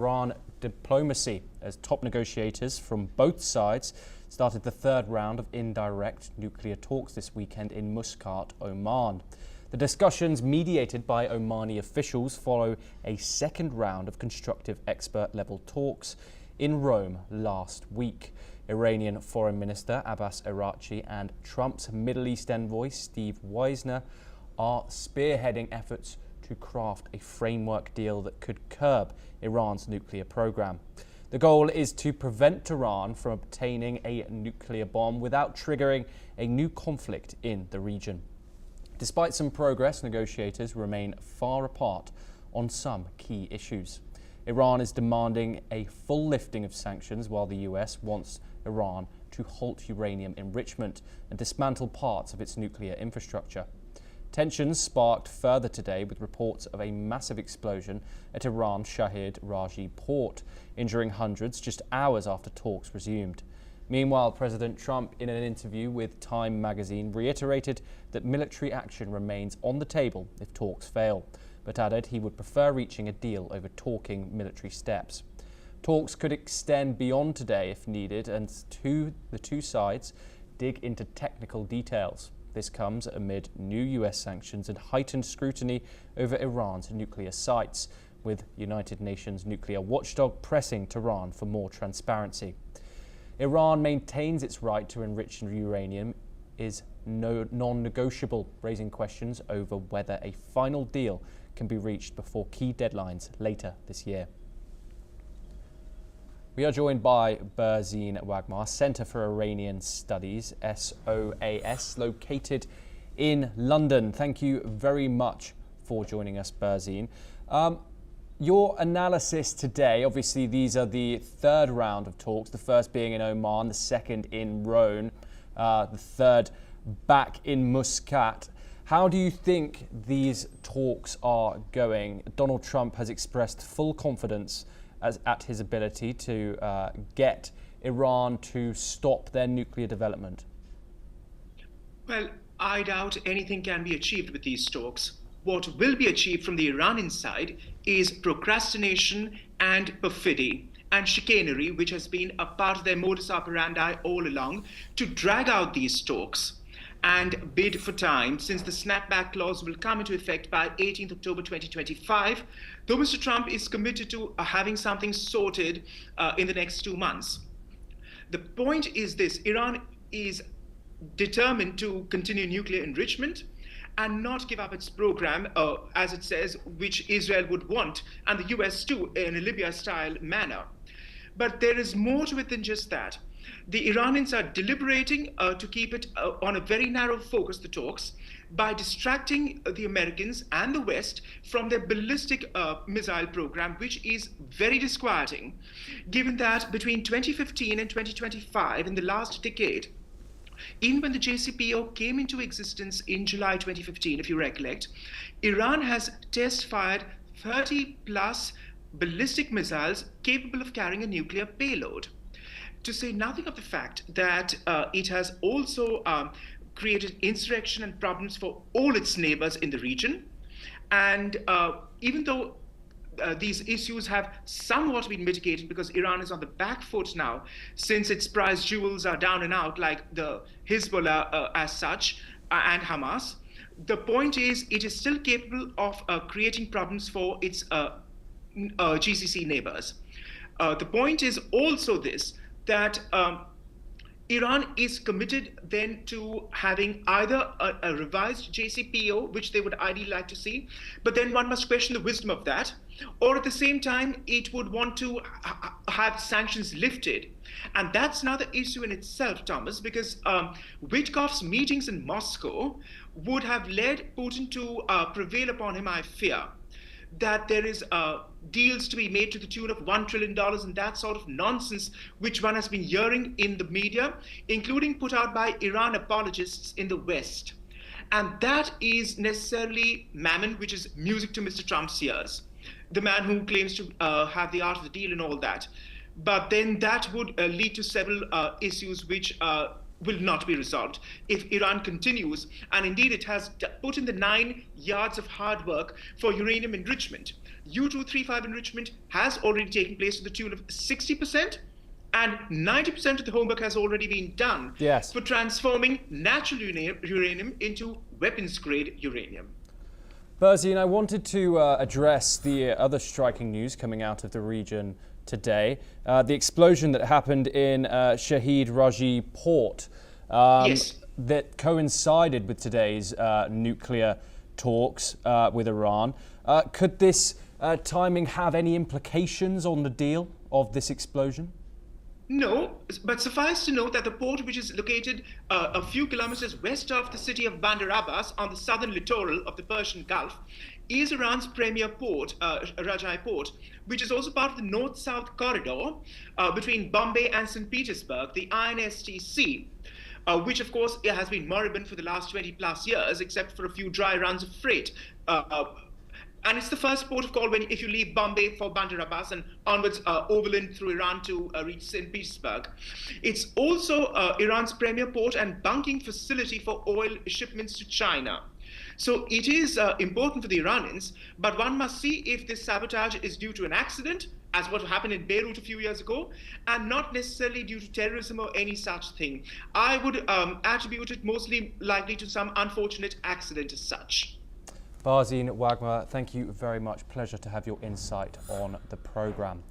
Iran diplomacy as top negotiators from both sides started the third round of indirect nuclear talks this weekend in Muscat, Oman. The discussions, mediated by Omani officials, follow a second round of constructive expert-level talks in Rome last week. Iranian Foreign Minister Abbas Araghchi and Trump's Middle East envoy Steve Weisner are spearheading efforts to craft a framework deal that could curb Iran's nuclear program. The goal is to prevent Iran from obtaining a nuclear bomb without triggering a new conflict in the region. Despite some progress, negotiators remain far apart on some key issues. Iran is demanding a full lifting of sanctions, while the US wants Iran to halt uranium enrichment and dismantle parts of its nuclear infrastructure. Tensions sparked further today with reports of a massive explosion at Iran's Shahid Rajaee port, injuring hundreds just hours after talks resumed. Meanwhile, President Trump, in an interview with Time magazine, reiterated that military action remains on the table if talks fail, but added he would prefer reaching a deal over talking military steps. Talks could extend beyond today if needed, and the two sides dig into technical details. This comes amid new US sanctions and heightened scrutiny over Iran's nuclear sites, with United Nations nuclear watchdog pressing Tehran for more transparency. Iran maintains its right to enrich uranium is non-negotiable, raising questions over whether a final deal can be reached before key deadlines later this year. We are joined by Berzine Wagmar, Centre for Iranian Studies, SOAS, located in London. Thank you very much for joining us, Berzine. Your analysis today, obviously these are the third round of talks, the first being in Oman, the second in Rome, the third back in Muscat. How do you think these talks are going? Donald Trump has expressed full confidence at his ability to get Iran to stop their nuclear development. Well, I doubt anything can be achieved with these talks. What will be achieved from the Iranian side is procrastination and perfidy and chicanery, which has been a part of their modus operandi all along, to drag out these talks and bid for time, since the snapback clause will come into effect by 18th October 2025, though Mr. Trump is committed to having something sorted in the next 2 months. The point is this: Iran is determined to continue nuclear enrichment and not give up its program, as it says, which Israel would want, and the US too, in a Libya-style manner. But there is more to it than just that. The Iranians are deliberating to keep it on a very narrow focus, the talks, by distracting the Americans and the West from their ballistic missile program, which is very disquieting, given that between 2015 and 2025, in the last decade, even when the JCPO came into existence in July 2015, if you recollect, Iran has test-fired 30 plus ballistic missiles capable of carrying a nuclear payload. To say nothing of the fact that it has also created insurrection and problems for all its neighbors in the region. And even though these issues have somewhat been mitigated because Iran is on the back foot now, since its prize jewels are down and out, like the Hezbollah as such, and Hamas, the point is it is still capable of creating problems for its GCC neighbors. The point is also this, that Iran is committed then to having either a revised JCPO, which they would ideally like to see, but then one must question the wisdom of that, or at the same time it would want to have sanctions lifted. And that's another issue in itself, Thomas, because Witkoff's meetings in Moscow would have led Putin to prevail upon him, I fear, that there is deals to be made to the tune of $1 trillion and that sort of nonsense, which one has been hearing in the media, including put out by Iran apologists in the West. And that is necessarily mammon, which is music to Mr. Trump's ears, the man who claims to have the art of the deal and all that. But then that would lead to several issues which will not be resolved if Iran continues, and indeed it has put in the 9 yards of hard work for uranium enrichment. U-235 enrichment has already taken place to the tune of 60%, and 90% of the homework has already been done for transforming natural uranium into weapons-grade uranium. Berzin, I wanted to address the other striking news coming out of the region today, the explosion that happened in Shahid Rajaee port that coincided with today's nuclear talks with Iran. Could this timing have any implications on the deal of this explosion? No, but suffice to note that the port, which is located a few kilometers west of the city of Bandar Abbas on the southern littoral of the Persian Gulf, is Iran's premier port, Rajaee port, which is also part of the north-south corridor between Bombay and St. Petersburg, the INSTC, which of course has been moribund for the last 20 plus years, except for a few dry runs of freight. And it's the first port of call if you leave Bombay for Bandar Abbas and onwards overland through Iran to reach St. Petersburg. It's also Iran's premier port and bunking facility for oil shipments to China. So it is important for the Iranians, but one must see if this sabotage is due to an accident, as what happened in Beirut a few years ago, and not necessarily due to terrorism or any such thing. I would attribute it mostly likely to some unfortunate accident as such. Berzin Wagmer, thank you very much. Pleasure to have your insight on the programme.